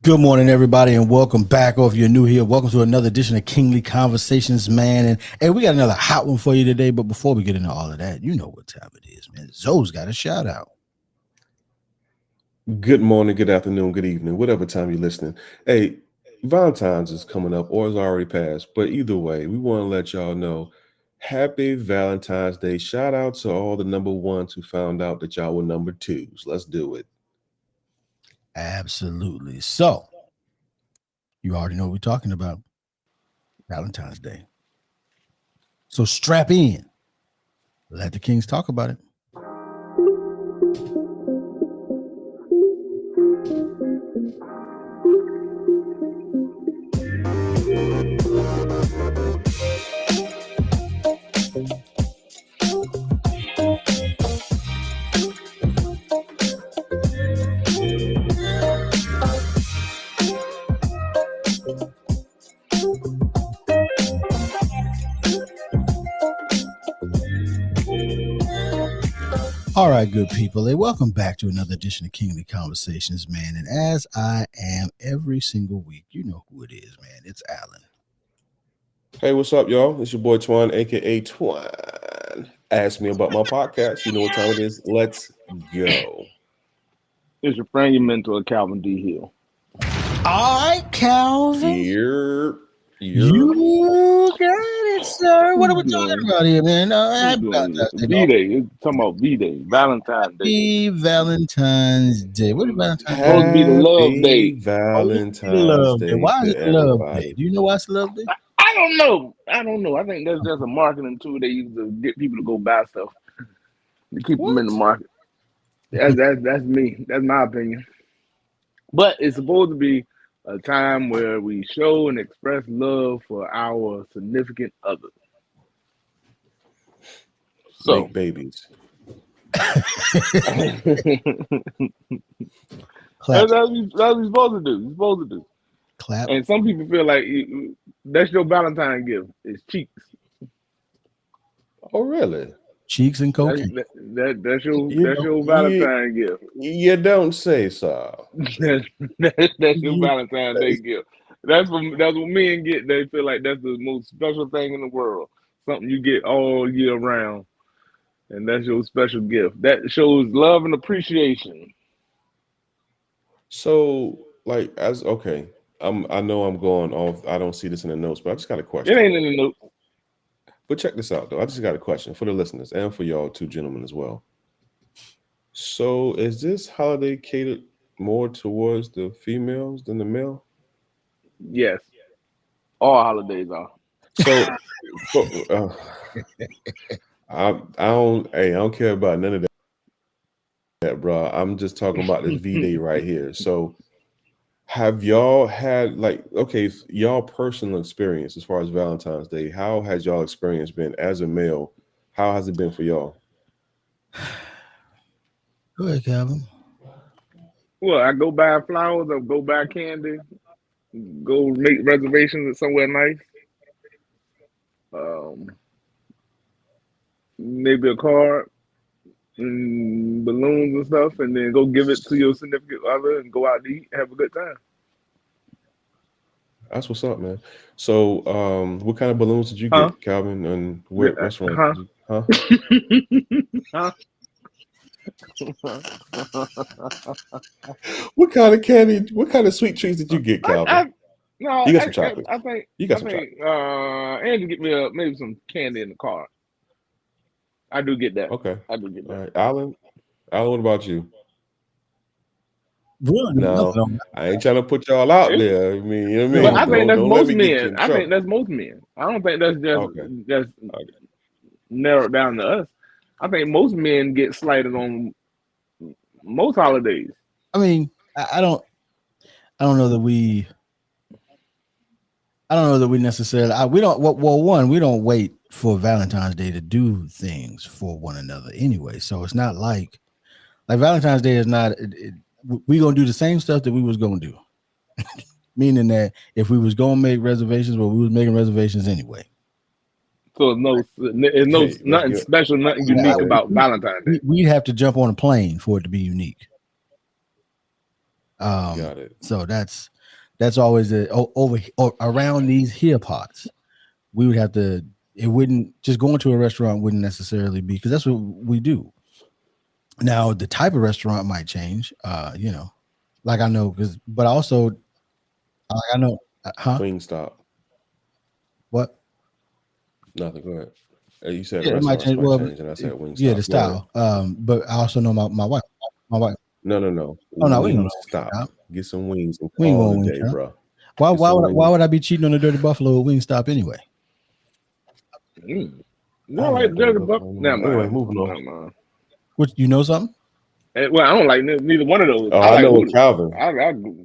Good morning, everybody, and welcome back. Or if you're new here, welcome to another edition of Kingly Conversations, man. And we got another hot one for you today. But before we get into all of that, you know what time it is, man. Zoe's got a shout out. Good morning, good afternoon, good evening, whatever time you're listening. Hey, Valentine's is coming up or it's already passed. But either way, we want to let y'all know happy Valentine's Day. Shout out to all the number ones who found out that y'all were number twos. Let's do it. Absolutely. So, you already know what we're talking about. Valentine's Day. So strap in. Let the Kings talk about it. All right, good people. Hey, welcome back to another edition of Kingly Conversations, man. And as I am every single week, you know who it is, man. It's Alan. Hey, what's up, y'all? It's your boy Twan, aka Twan. Ask me about my podcast. You know what time it is. Let's go. It's your friend, your mentor, Calvin D. Hill. All right, Calvin. You got it, sir. What are we talking about here, man? V-Day. It's talking about V-Day. Valentine's Day. Happy Valentine's Day. What is Valentine's Day? Supposed to be the love day. Valentine's Day. Why is it the love day? Do you know why it's the love day? I don't know. I think that's just a marketing tool they use to get people to go buy stuff. To keep them in the market. That's me. That's my opinion. But it's supposed to be a time where we show and express love for our significant other. So, make babies. That's what you're supposed to do. You're supposed to do. Clap. And some people feel like that's your Valentine gift. It's cheeks. Oh, really? Cheeks and cocaine. That's your Valentine gift. You don't say so. That's your Valentine's Day gift. That's what men get. They feel like that's the most special thing in the world. Something you get all year round. And that's your special gift. That shows love and appreciation. So, I know I'm going off. I don't see this in the notes, but I just got a question. It ain't in the notes. But check this out, though. I just got a question for the listeners and for y'all two gentlemen as well. So, is this holiday catered more towards the females than the male? Yes. All holidays are. So, I don't care about none of that, bro. I'm just talking about this V-Day right here. So, have y'all had y'all personal experience as far as Valentine's Day? How has y'all experience been as a male? How has it been for y'all? Go ahead, Calvin. Well, I go buy flowers, I go buy candy, go make reservations at somewhere nice. Maybe a card and balloons and stuff, and then go give it to your significant other and go out to eat, have a good time. That's what's up, man. So, what kind of balloons did you get, Calvin? And what restaurant? Huh? What kind of candy? What kind of sweet treats did you get, Calvin? You got some chocolate. I think you got some chocolate. Andrew get me maybe some candy in the car. I do get that. Okay. I do get that. All right. Alan, what about you? Really? No, I ain't trying to put y'all out there. I mean, you know what I mean? But I think that's most men. I think that's most men. I don't think that's just narrowed down to us. I think most men get slighted on most holidays. I mean, I don't know that we necessarily. We don't. Well, one, we don't wait for Valentine's Day to do things for one another anyway. So it's not like Valentine's Day is not. We gonna do the same stuff that we was gonna do, meaning that if we was gonna make reservations, well, we was making reservations anyway. So nothing special, nothing unique about Valentine's Day. We'd have to jump on a plane for it to be unique. Got it. So that's That's always over or around these here pots. We would have to. It wouldn't just going to a restaurant wouldn't necessarily be because that's what we do. Now the type of restaurant might change. Like I know but also I know. Wingstop. What? Nothing. Go ahead. You said Yeah, it might restaurants change. might Well, change, and I said Wingstop. yeah, the style. But I also know my wife. My wife. No. Oh no, we don't know Wingstop. Wingstop. Get some wings and We ain't call going it a day, Wingstop. bro. Why would I be cheating on the Dirty Buffalo at Wingstop anyway? You don't like Dirty Buffalo? Anyway, moving on. What, you know something? Well, I don't like neither one of those. Oh, I like know Hooters. Calvin.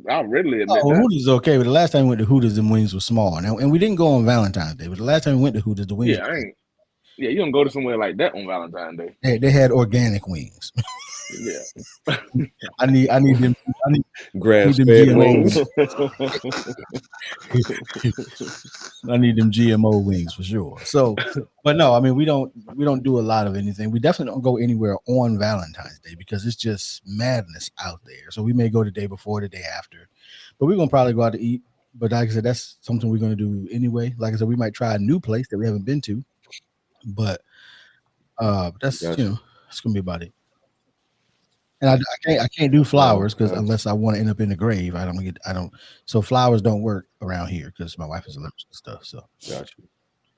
I'll readily admit that. Hooters is okay, but the last time we went to Hooters, the wings were small. And we didn't go on Valentine's Day, but the last time we went to Hooters, the wings. Yeah, you don't go to somewhere like that on Valentine's Day. They had organic wings. Yeah. I need them. Grass-fed wings. I need them GMO wings for sure. So, but no, I mean we don't do a lot of anything. We definitely don't go anywhere on Valentine's Day because it's just madness out there. So we may go the day before, the day after, but we're gonna probably go out to eat. But like I said, that's something we're gonna do anyway. Like I said, we might try a new place that we haven't been to, but that's it's gonna be about it. And I can't do flowers because unless I want to end up in the grave, I don't. So flowers don't work around here because my wife is allergic to stuff. So got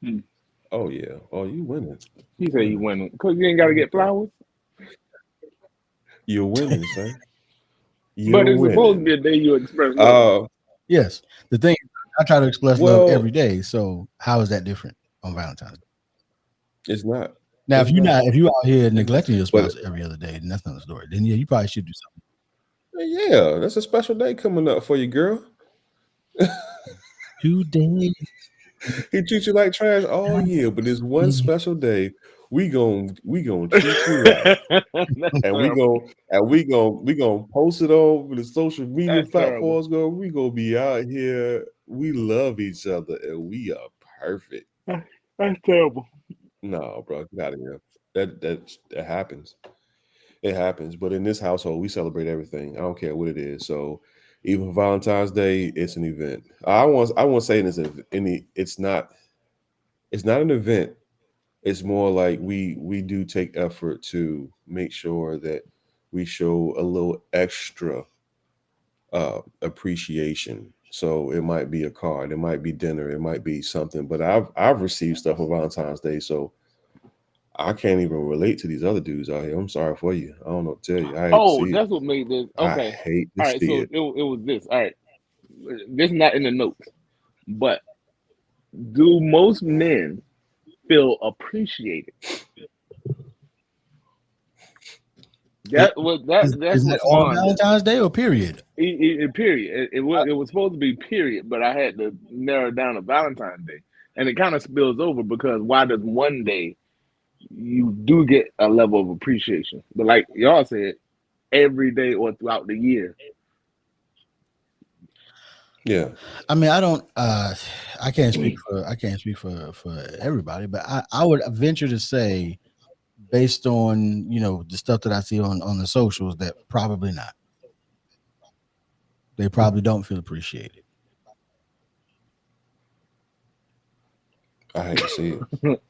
you. Oh yeah. Oh, you winning. He said you winning because you ain't got to get flowers. You're winning, son. But it's supposed to be a day you express love. Yes, the thing I try to express love every day. So how is that different on Valentine's Day? It's not. Now, if you out here neglecting your spouse every other day, then that's not a story. Then yeah, you probably should do something. Yeah, that's a special day coming up for you, girl. Today, he treats you like trash all year, but this one special day, we gonna treat you right, and we gonna post it on the social media platforms. We gonna be out here. We love each other, and we are perfect. That's terrible. No, bro, get out of here. That happens. It happens. But in this household, we celebrate everything. I don't care what it is. So even Valentine's Day, it's an event. I won't say it's not an event. It's more like we do take effort to make sure that we show a little extra appreciation. So it might be a card, it might be dinner, it might be something. But I've received stuff on Valentine's Day, so I can't even relate to these other dudes out here. I'm sorry for you. I don't know what to tell you. That's what made this. Okay. I hate to all right, see it. It was this. All right. This is not in the notes, but do most men feel appreciated? That's on Valentine's Day or period? Period. It was supposed to be period, but I had to narrow it down to Valentine's Day, and it kind of spills over because why does one day you do get a level of appreciation, but like y'all said, every day or throughout the year? Yeah, I mean, I can't speak for everybody, but I would venture to say, based on the stuff that I see on the socials, that probably not. They probably don't feel appreciated. I hate to see it.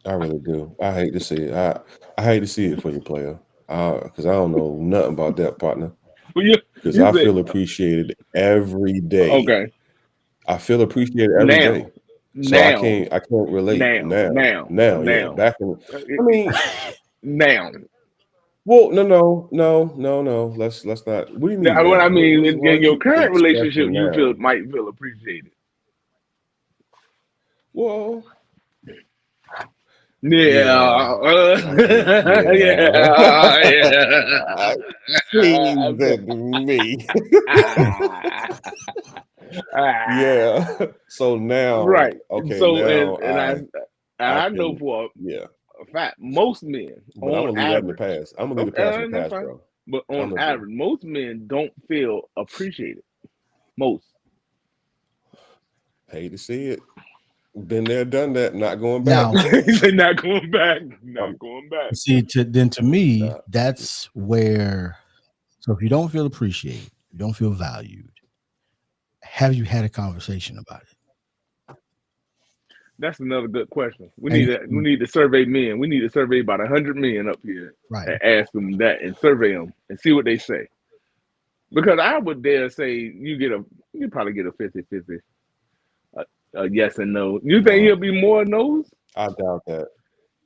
I really do. I hate to see it. I hate to see it for you, player. Because I don't know nothing about that, partner. Because I feel appreciated every day. Okay. I feel appreciated every day. So I can't relate now. Yeah. Back in, I mean, now. Well, no. Let's not. What do you mean? What I mean in your current relationship, you might feel appreciated. Well. Yeah. Seems that to me. Yeah. So now, right? Okay. So now I know for a fact most men. But I'm gonna leave that in the past. I'm gonna leave the past in the past, bro. But on average, most men don't feel appreciated. Most. Hate to see it. Been there, done that. Not going back. Not going back. Not going back. See, to me, that's where. So if you don't feel appreciated, you don't feel valued, have you had a conversation about it? That's another good question. We need to survey men. We need to survey about 100 men up here, right, and ask them that and survey them and see what they say. Because I would dare say you probably get a 50-50, a yes and no. You think he'll be more no's? I doubt that.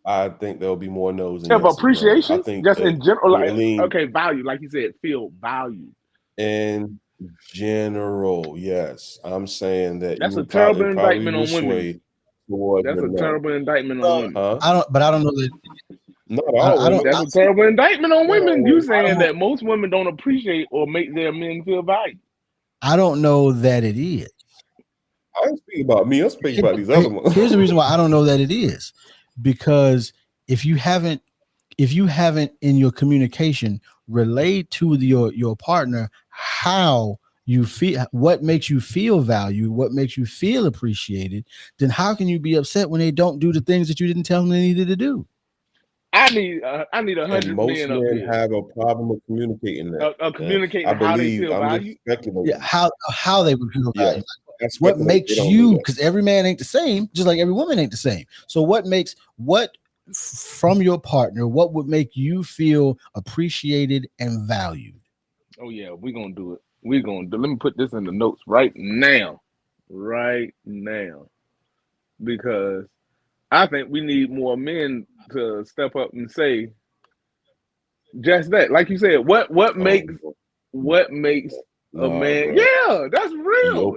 I think there'll be more no's than Of yeses, appreciation, I think just in general, like mean, value, like you said, feel value. In general, yes. I'm saying that That's you a will terrible probably indictment will on women. sway towards That's the a no. terrible indictment on Well, women. Huh? I don't know that. Not I always. don't. That's a terrible indictment on Not women. You always. saying that most women don't appreciate or make their men feel valued. I don't know that it is. I ain't speaking about me. I'm speaking about these other ones. Here's the reason why I don't know that it is, because if you haven't in your communication relayed to your partner how you feel, what makes you feel valued, what makes you feel appreciated, then how can you be upset when they don't do the things that you didn't tell them they needed to do? I need 100 And most men up men here. have a problem with communicating that. Communicating I how they believe feel I'm valued. just speculating. Yeah, how they would feel valued. That's What makes you, because that. every man ain't the same, just like every woman ain't the same. So what from your partner, what would make you feel appreciated and valued? Oh yeah, we're gonna do it. Let me put this in the notes right now. Because I think we need more men to step up and say just that. Like you said, what makes a man? Bro. Yeah, that's real.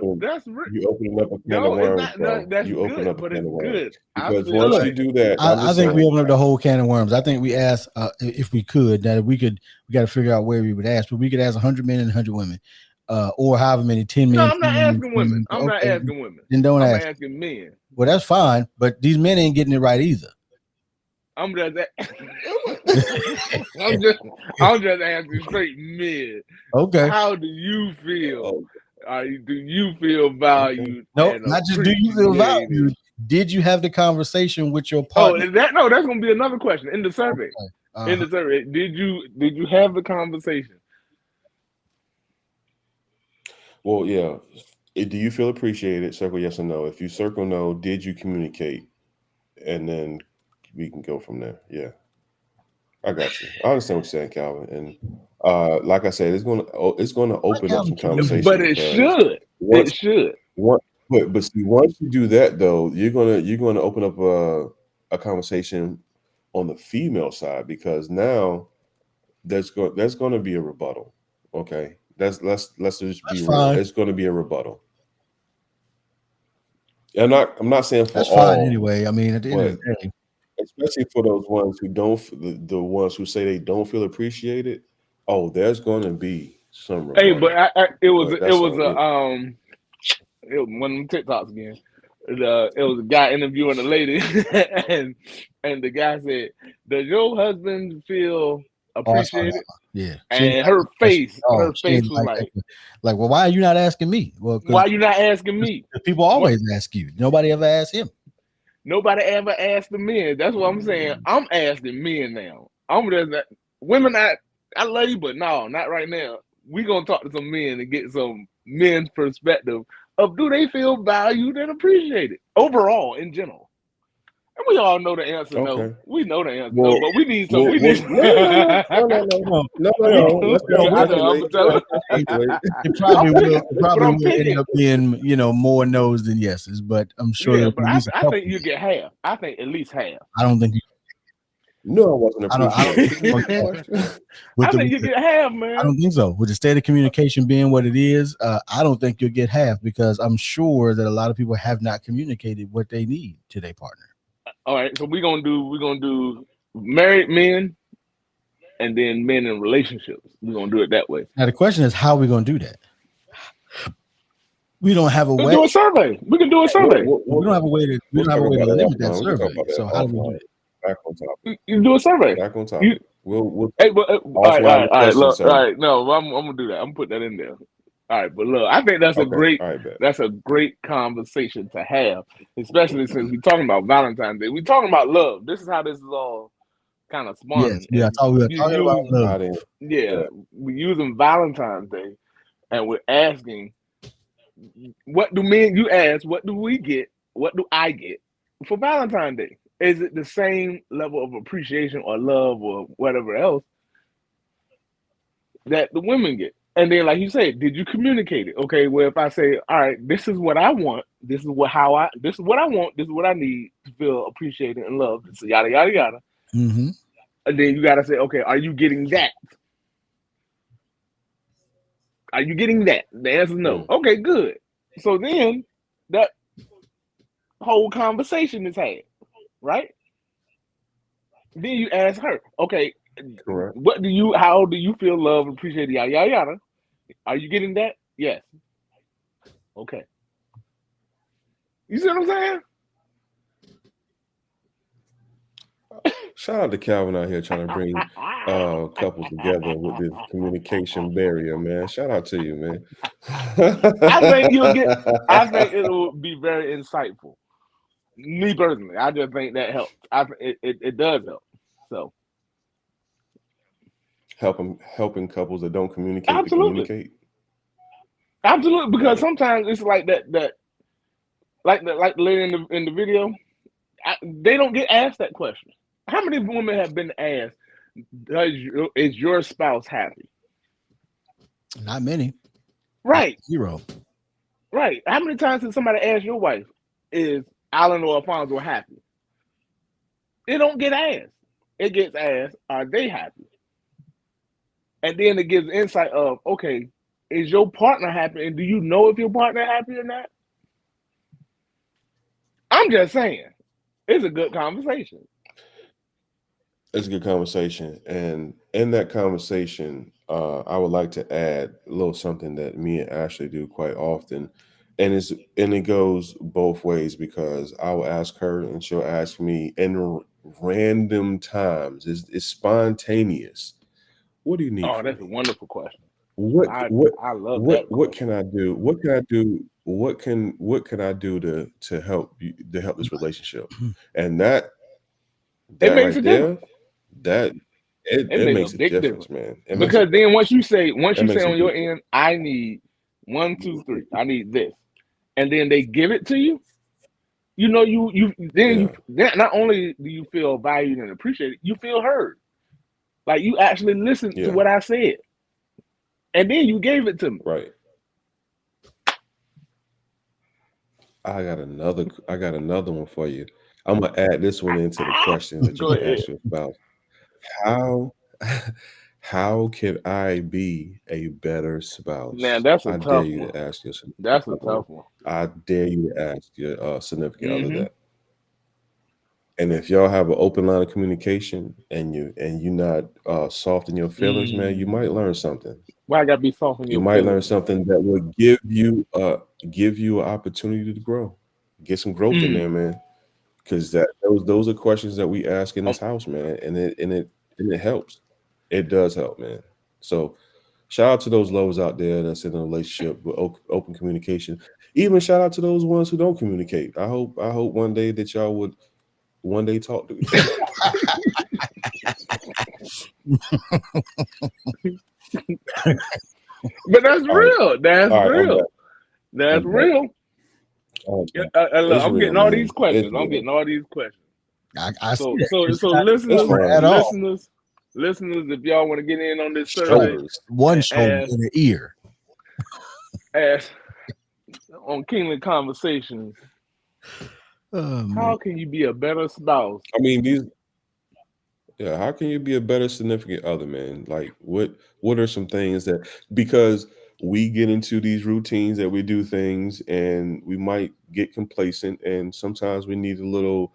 You opening up a can of worms, bro. That's you open good, up a but can it's of worms. good. Because once you do that, I think we open up the whole can of worms. I think we asked if we could, that we got to figure out where we would ask, but we could ask 100 men and 100 women, or however many 10 men. No, I'm not asking women. I'm not asking women. Then don't ask. I'm asking men. Well, that's fine, but these men ain't getting it right either. I'm just asking straight men. Okay. How do you feel? Do you feel valued? No, not just do you feel valued. Did you have the conversation with your partner? That's gonna be another question in the survey. Okay. In the survey, did you have the conversation? Well, yeah. Do you feel appreciated? Circle yes or no. If you circle no, did you communicate? And then we can go from there. Yeah. I got you. I understand what you're saying, Calvin. And like I said, it's going to open up some conversation. But it should. But see, once you do that, though, you're gonna open up a conversation on the female side, because now there's going to be a rebuttal. Okay, let's just be real. It's going to be a rebuttal. I'm not saying for that's all. Fine anyway. I mean, at the end of the day, especially for those ones who don't, the ones who say they don't feel appreciated. Oh, there's going to be some rebuttal. Hey, but it was one of them TikToks again. It was a guy interviewing a lady, and the guy said, "Does your husband feel appreciated?" Yeah. And her face was like, well, why are you not asking me? Well, why are you not asking me? People always ask you. Nobody ever asked him. Nobody ever asked the men. That's what I'm saying. I'm asking men now. I'm just women. I love you, but no, not right now. We gonna talk to some men and get some men's perspective of, do they feel valued and appreciated overall in general? And we all know the answer. Okay. No, we know the answer. No, but we need some. It probably will end up being, more no's than yeses, but I'm sure. Yeah, but I think you get half. I think at least half. I don't think. No, I wasn't appreciated. I think you get half, man. I don't think so. With the state of communication being what it is, I don't think you'll get half, because I'm sure that a lot of people have not communicated what they need to their partner. All right, so we're gonna do married men and then men in relationships. We're gonna do it that way. Now the question is, how are we gonna do that? We don't have a way. Do a survey. We can do a survey. We don't have a way to limit that survey. So how do we do it? Back on topic. You do a survey. Back on topic. We'll hey, but all right. Look, all right. No, I'm gonna do that. I'm gonna put that in there. All right, but look, I think that's a great conversation to have, especially since we're talking about Valentine's Day. We're talking about love. This is how this is all kind of spawned. Yeah, I thought we were talking about love. Yeah, we're using Valentine's Day, and we're asking what do men? You ask, what do we get? What do I get for Valentine's Day? Is it the same level of appreciation or love or whatever else that the women get? And then, like you said, did you communicate it? Okay, well, if I say, all right, this is what I want, this is what I want, this is what I need to feel appreciated and loved, so yada yada yada. Mm-hmm. And then you gotta say, okay, are you getting that? Are you getting that? The answer is no. Okay, good. So then that whole conversation is had, right? Then you ask her, okay, Correct. how do you feel love, appreciated, yada yada yada? Are you getting that? Yes. Okay. You see what I'm saying? Shout out to Calvin out here trying to bring couples together with this communication barrier, man. Shout out to you, man. I think it will be very insightful. Me personally, I just think that helps. It does help. So helping couples that don't communicate absolutely. to communicate. Absolutely, because sometimes it's like that, like the lady in the video, they don't get asked that question. How many women have been asked, is your spouse happy? Not many. Right. Zero. Right. How many times has somebody asked your wife, is Alan or Alfonso happy? It don't get asked. It gets asked, are they happy? And then it gives insight of, okay, is your partner happy? And do you know if your partner happy or not? I'm just saying, it's a good conversation. It's a good conversation. And in that conversation, I would like to add a little something that me and Ashley do quite often. And it goes both ways, because I will ask her and she'll ask me in random times. It's spontaneous. What do you need? Oh, that's a wonderful question. I love that. What can I do? What can I do? What can I do to help you, to help this relationship? And that it makes right a there, difference. that it makes a big difference, man. Because then once you say on your end, I need 1, 2, 3, I need this, and then they give it to you, you know, you not only do you feel valued and appreciated, you feel heard. Like you actually listened to what I said, and then you gave it to me. Right. I got another one for you. I'm gonna add this one into the questions that you can ask your spouse. How can I be a better spouse? Man, that's a I tough dare you one. to ask your That's a tough one. I dare you to ask your significant other that. And if y'all have an open line of communication and you're not soft in your feelings, man, you might learn something. Why I gotta be soft in your feelings? You might learn something that will give you an opportunity to grow, get some growth in there, man. Because those are questions that we ask in this house, man, and it helps. It does help, man. So shout out to those lovers out there that's in a relationship with open communication. Even shout out to those ones who don't communicate. I hope one day that y'all would one day talk to each other. But that's real. That's real. That's real. I'm getting all these questions. Listeners, if y'all want to get in on this survey, one shoulder in the ear. Ask on Kingly Conversations. How can you be a better spouse? I mean, how can you be a better significant other, man? Like, what are some things that, because we get into these routines that we do things and we might get complacent, and sometimes we need a little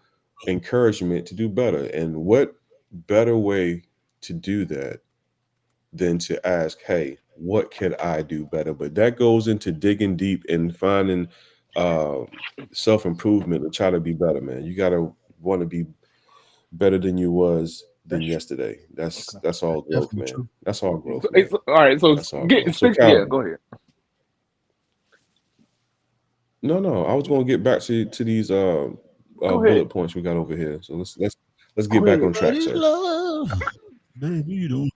encouragement to do better. And what better way to do that than to ask, hey, what can I do better? But that goes into digging deep and finding self-improvement and try to be better, man. You gotta want to be better than you was yesterday. That's all growth, man. True. That's all growth. All right, so go ahead. No, I was gonna get back to these bullet points we got over here. So let's get back on track, sir. Love, baby, you don't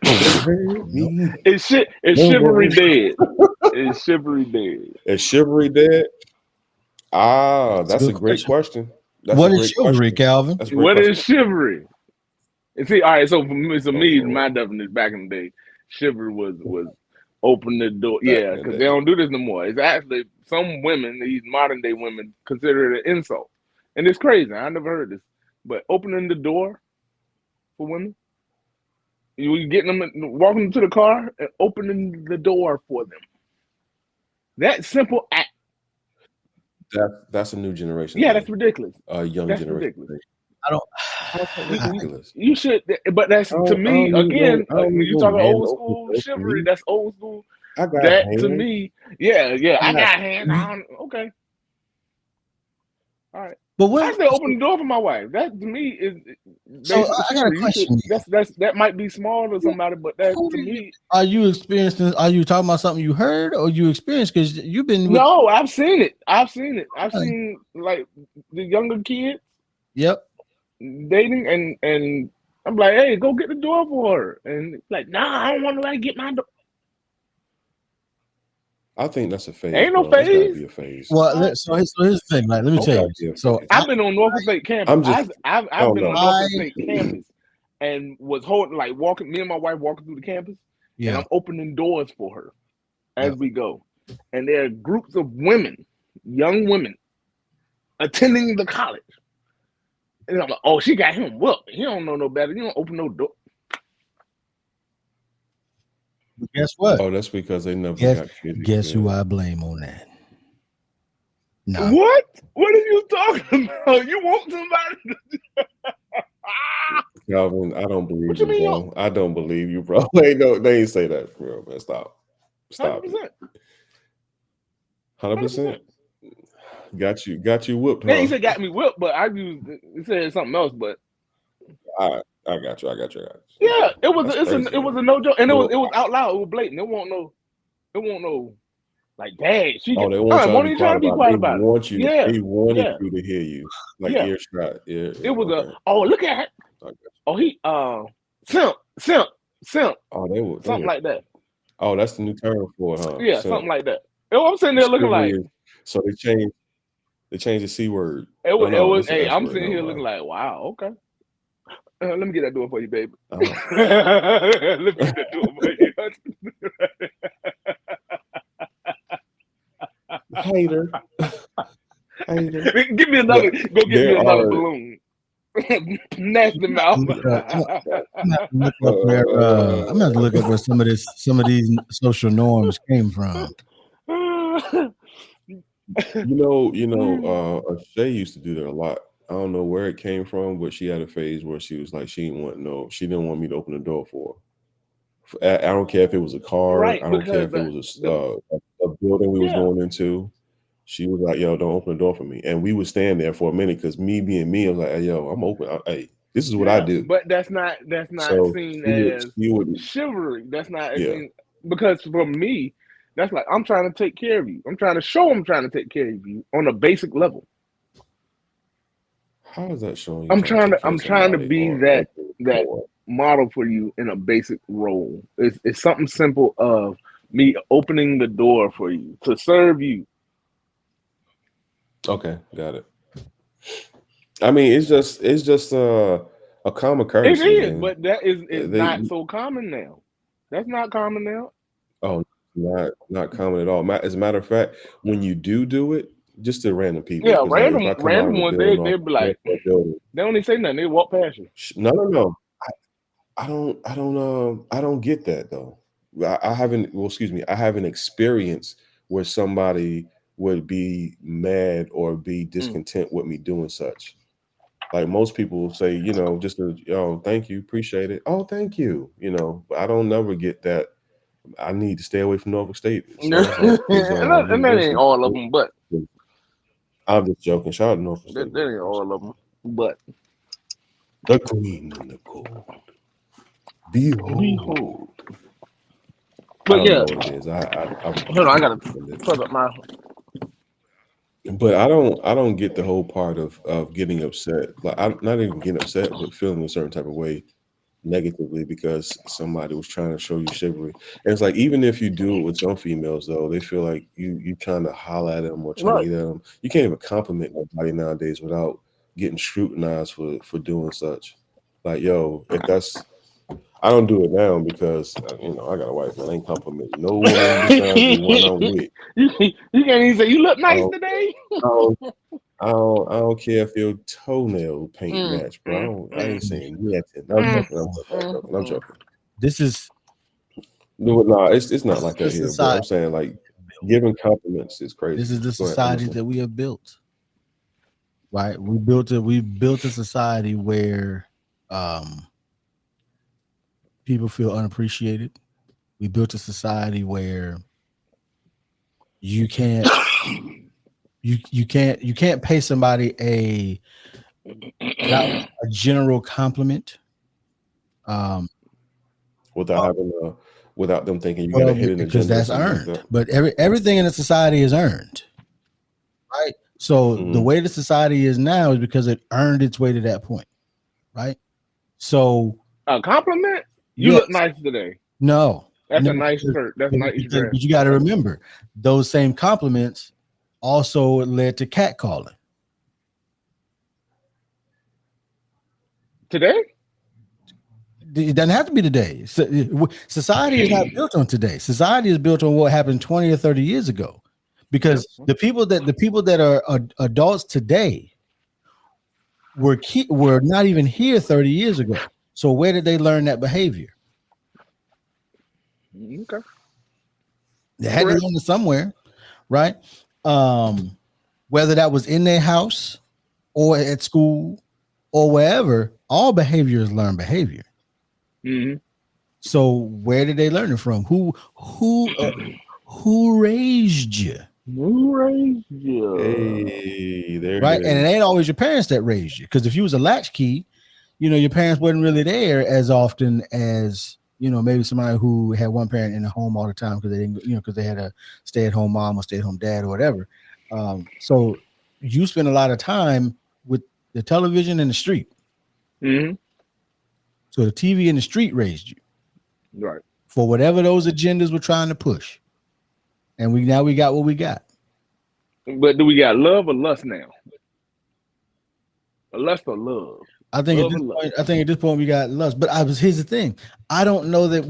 It's shit. It's Chivalry dead. It's Chivalry dead. Is Chivalry dead? That's a great question. What is chivalry, Calvin? That's a great What question. is chivalry? And see, all right. So for me, my definition back in the day, chivalry was open the door. Yeah, because they don't do this no more. It's actually some women, these modern day women, consider it an insult, and it's crazy. I never heard this, but opening the door for women, you getting them, walking them to the car and opening the door for them. That simple act. That's a new generation. Yeah, that's ridiculous. Young that's generation. Ridiculous. I don't. You should, but that's to me again. When you talk old school chivalry, that's old school. That hands. To me, yeah. I got hands. Okay, all right. But when I still open the door for my wife, that to me is. So I got a question. That might be small to somebody, but that to me. Are you experiencing? Are you talking about something you heard or you experienced? Because you've been. No, I've seen it. I've seen like the younger kids. Yep. Dating and I'm like, hey, go get the door for her, and like, nah, I don't want to get my door. I think that's a phase. Ain't no phase. It's gotta be a phase. Well, so here's the thing. Like, let me tell you. So I've been on Norfolk State campus. I've been on Norfolk State campus and was holding walking. Me and my wife walking through the campus, and I'm opening doors for her as we go. And there are groups of women, young women, attending the college. And I'm like, oh, she got him whooped. He don't know no better. You don't open no door. Guess what? Oh, that's because they never got kids. Guess who I blame on that? No. What? What are you talking about? You want somebody to Calvin, I don't believe you, bro. I don't believe you, bro. They ain't say that for real, man. Stop. 100%. 100%. Got you whipped. Yeah, he said got me whipped, but he said something else. But I got you. Yeah, it was a no joke, and it was out loud. It was blatant. It won't no like, dang. She they want you to be quiet about it. They wanted you to hear you, like earshot. Yeah, it was look at her. Okay. Oh, he simp. Oh, they were something like that. Oh, that's the new term for it, huh? Yeah, simp. Something like that. I'm sitting there looking like. So they changed the C word. It was. Hey, I'm sitting here looking like, wow, okay. Let me get that door for you, baby. Let me get that door for you. Hater. Give me another. Go get me another balloon. Nasty mouth. I'm gonna look up where some of these social norms came from. Shay used to do that a lot. I don't know where it came from, but she had a phase where she was like, she didn't want me to open the door for her. I don't care if it was a car. Right, I don't care if it was a building we was going into. She was like, yo, don't open the door for me. And we would stand there for a minute because me being me, I was like, hey, yo, I'm open. Hey, this is what I do. But that's not seen as chivalry. That's not seen, because for me, that's like, I'm trying to take care of you. I'm trying to show I'm trying to take care of you on a basic level. How is that showing? I'm trying to be that model for you in a basic role. It's something simple of me opening the door for you to serve you. Okay, got it. I mean, it's just a common courtesy. It is, man. But that is not so common now. That's not common now. Oh, not common at all. As a matter of fact, when you do it, just to random people. Yeah, random ones. They be like, they don't even say nothing. They walk past you. No. I don't get that though. I haven't experienced where somebody would be mad or be discontent with me doing such. Like most people will say, just thank you, appreciate it. Oh, thank you. But I don't never get that. I need to stay away from Norfolk State. So and that ain't all of them, but I'm just joking. Shout out to Norfolk State. That ain't all of them, but the queen in the cold. Behold. But I don't know what it is. Hold on, I gotta put up my. But I don't get the whole part of getting upset. Like I'm not even getting upset, but feeling a certain type of way negatively because somebody was trying to show you chivalry. And it's like, even if you do it with some females, though, they feel like you trying to holler at them or trying to get at them. You can't even compliment nobody nowadays without getting scrutinized for doing such. Like, yo, if that's, I don't do it now because I got a wife and I ain't complimenting no woman besides the one I'm with. You can't even say you look nice today. I don't care if your toenail paint match, bro. I ain't saying nothing. I'm joking. This is No, it's not like that here, but I'm saying like giving compliments is crazy. This is the society that we have built. Right? We built a society where people feel unappreciated. We built a society where you can't you can't pay somebody a general compliment without them thinking you got a hidden agenda, because that's earned. Like that. But everything in the society is earned, right? So the way the society is now is because it earned its way to that point, right? So a compliment? You look nice today. No, that's a nice shirt. That's a nice dress. But you got to remember, those same compliments also led to catcalling. Today? It doesn't have to be today. Society is not built on today. Society is built on what happened 20 or 30 years ago. Because the people that are adults today were not even here 30 years ago. So where did they learn that behavior? Okay. They had to learn it somewhere, right? Whether that was in their house or at school or wherever, all behavior is learned behavior. Mm-hmm. So where did they learn it from? Who raised you? Who raised you? Hey, there right? And it ain't always your parents that raised you. Because if you was a latchkey, your parents wasn't really there as often as, maybe somebody who had one parent in the home all the time because they didn't, because they had a stay-at-home mom or stay-at-home dad or whatever. So you spend a lot of time with the television and the street. Mm-hmm. So the TV and the street raised you. Right. For whatever those agendas were trying to push. And we got what we got. But do we got love or lust now? Or lust or love? I think at this point we got lust. But here's the thing. I don't know that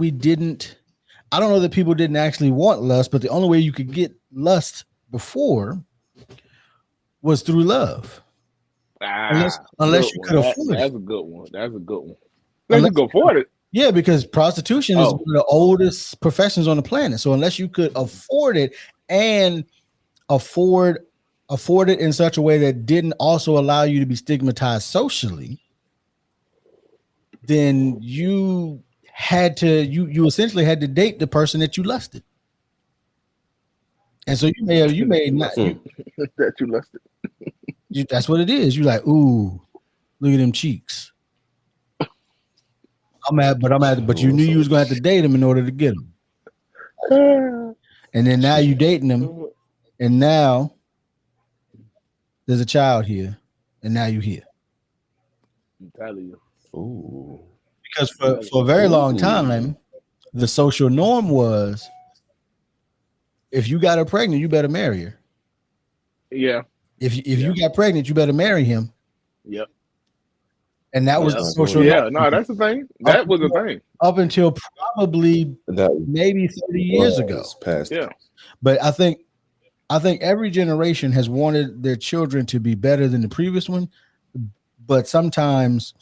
people didn't actually want lust, but the only way you could get lust before was through love. Unless you could afford it. That's a good one. Unless you could afford it. Yeah, because prostitution is one of the oldest professions on the planet. So unless you could afford it and afford it in such a way that didn't also allow you to be stigmatized socially, then you essentially had to date the person that you lusted. And so you may not that you lusted. That's what it is. You like, ooh, look at them cheeks. I'm mad, but you knew you was gonna have to date him in order to get him. And then now you dating him, and now there's a child here, and now you here. I'm telling you. Ooh. Because for a very long time, the social norm was if you got her pregnant, you better marry her. Yeah. If you got pregnant, you better marry him. Yep. And that was the social norm. No, that's the thing. That was the thing. Up until probably maybe 30 years ago. Yeah. But I think every generation has wanted their children to be better than the previous one. But sometimes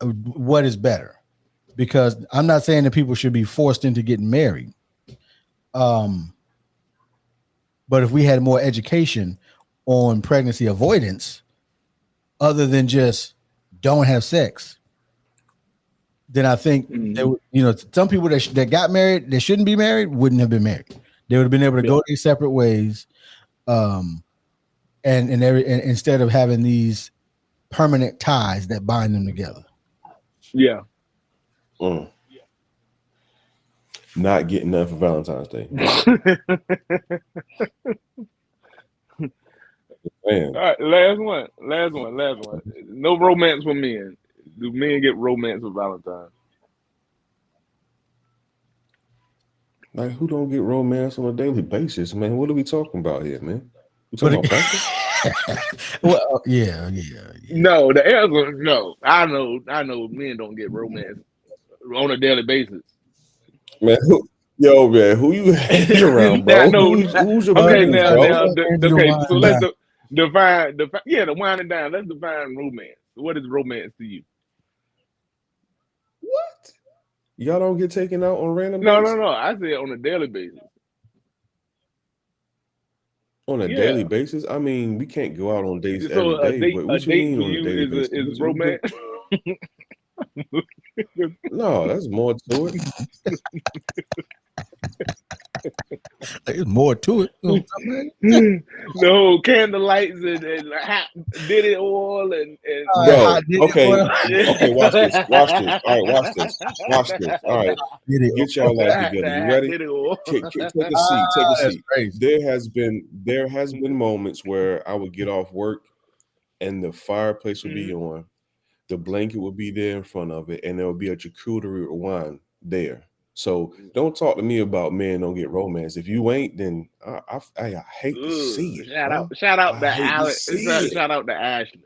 what is better? Because I'm not saying that people should be forced into getting married. But if we had more education on pregnancy avoidance, other than just don't have sex, then I think some people that got married, they shouldn't be married, wouldn't have been married. They would have been able to go their separate ways, and instead of having these permanent ties that bind them together. Yeah. Not getting nothing for Valentine's Day. Man. All right, last one. No romance for men. Do men get romance for Valentine? Like, who don't get romance on a daily basis, man? What are we talking about here, man? We But talking about practice? well, yeah. No, the answer no. I know men don't get romance on a daily basis. Man, man, who you hanging around, bro? Who's your okay, buddies, now, bro? okay. So let's define. Yeah, the winding down. Let's define romance. What is romance to you? What? Y'all don't get taken out on random No. dates? I said on a daily basis. On a daily basis? I mean, we can't go out on dates So every day, but what you mean for on a you daily basis? is romance. No, that's more to it. There's more to it. No candlelights and hot Diddy oil and bro. Okay, watch this. All right, watch this. All right, get y'all life together. You ready? Take a seat. There has been moments where I would get off work and the fireplace would be on, the blanket would be there in front of it, and there would be a charcuterie wine there. So don't talk to me about men don't get romance. If you ain't, then I hate to see it. Shout out to Alex. Shout out to Ashley.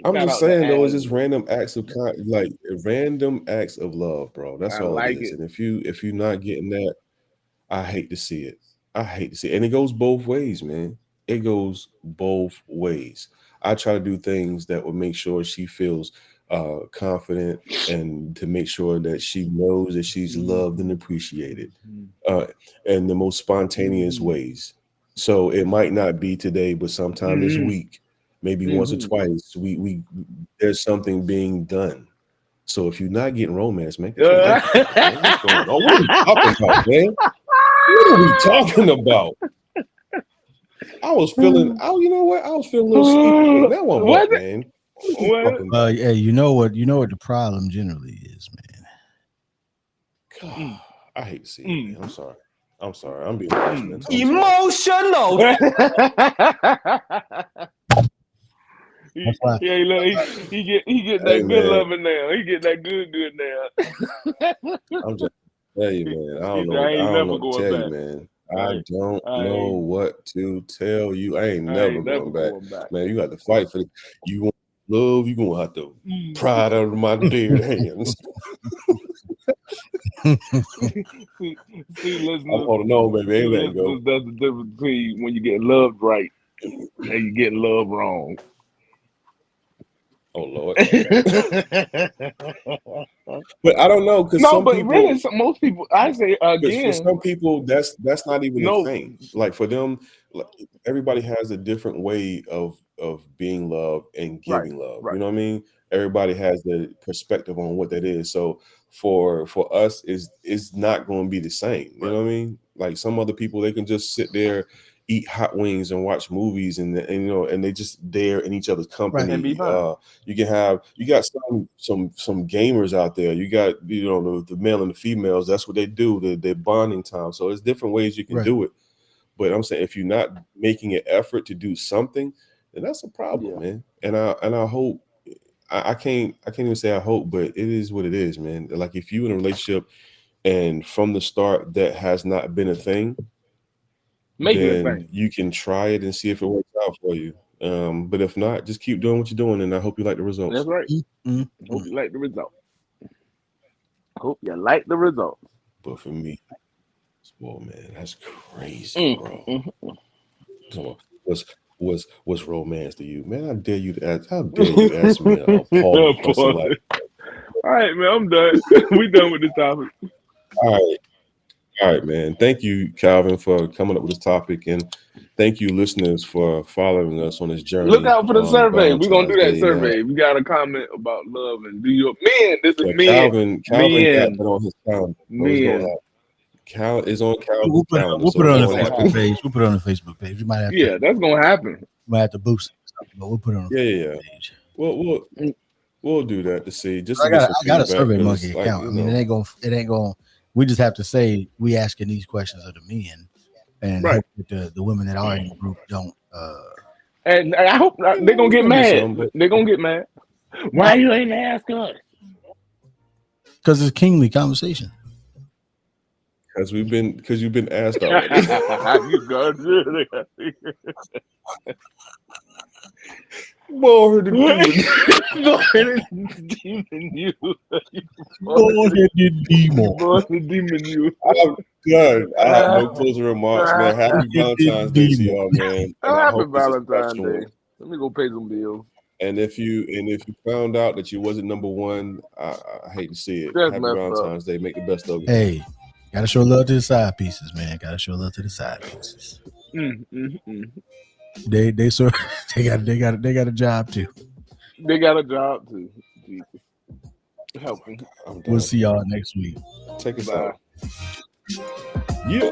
I'm just saying though, it's just random acts of random acts of love, bro. That's all it is. And if you're not getting that, I hate to see it. And it goes both ways, man. It goes both ways. I try to do things that will make sure she feels confident and to make sure that she knows that she's loved and appreciated in the most spontaneous ways. So it might not be today, but sometime this week, maybe once or twice, we there's something being done. So if you're not getting romance, man, get your life together, man. What's going on? What are we talking about, man? What are we talking about? I was feeling, you know what? I was feeling a little sleepy. That one, what, man? Yeah, you know what the problem generally is, man. God, I hate to see it, man. I'm sorry. I'm being honest, man. Emotional. he get that good loving now. He get that good now. I'm just tell you, man. I don't know what to tell you, man. I don't know what to tell you. I ain't never going back. Man, you got to fight for it. You want love, you're gonna have to pry it out of my dead hands. See, listeners, I want to know, baby. Ain't letting go. That's the difference between when you get loved right and you get loved wrong. Oh Lord. But I don't know, because most people, I say again, for some people that's not even a thing. Like for them, everybody has a different way of being loved and giving love. You know what I mean? Everybody has the perspective on what that is. So for us, is not going to be the same. You know what I mean? Like some other people, they can just sit there, eat hot wings and watch movies and you know, and they just there in each other's company. You got some gamers out there. You got, you know, the male and the females. That's what they do. They're bonding time. So there's different ways you can do it. But I'm saying if you're not making an effort to do something, then that's a problem, man. And I hope I can't even say I hope, but it is what it is, man. Like if you in a relationship and from the start that has not been a thing, then you can try it and see if it works out for you. But if not, just keep doing what you're doing, and I hope you like the results. That's right. Hope you like the results. Hope you like the results. But for me, whoa, man, that's crazy, bro. So what's romance to you, man? How dare you ask me a appalling question like that? All right, man, I'm done. We done with this topic. All right, man. Thank you, Calvin, for coming up with this topic, and thank you, listeners, for following us on this journey. Look out for the survey. We're gonna do that survey. We got a comment about love and do your man. This is men. Calvin got that on his calendar. Cal is on Calvin's calendar. We'll put it on the Facebook page. We'll put it on the Facebook page. You might have to, that's gonna happen. Might have to boost it, but we'll put it on the page. We'll do that to see. Just I got a Survey Monkey account. I mean, it ain't going. We just have to say we asking these questions of the men, and hope that the women that are in the group don't. And I hope they're gonna get mad. They're gonna get mad. Why you ain't ask us? Because it's kingly conversation. Because you've been asked already. You got it. More the demon. Demon you. More than the demon. More the demon you. I'm done. I have no closing remarks, man. Happy Valentine's Day to y'all, man. And I Happy hope this is a Valentine's special Day. one. Let me go pay some bills. And if you found out that you wasn't number one, I hate to see it. That's Happy messed Valentine's Day. Make the best of it. Hey, gotta show love to the side pieces, man. Gotta show love to the side pieces. They got a job too. They got a job too. Jesus. Help them. We'll see y'all next week. Take us Bye. out. Yeah.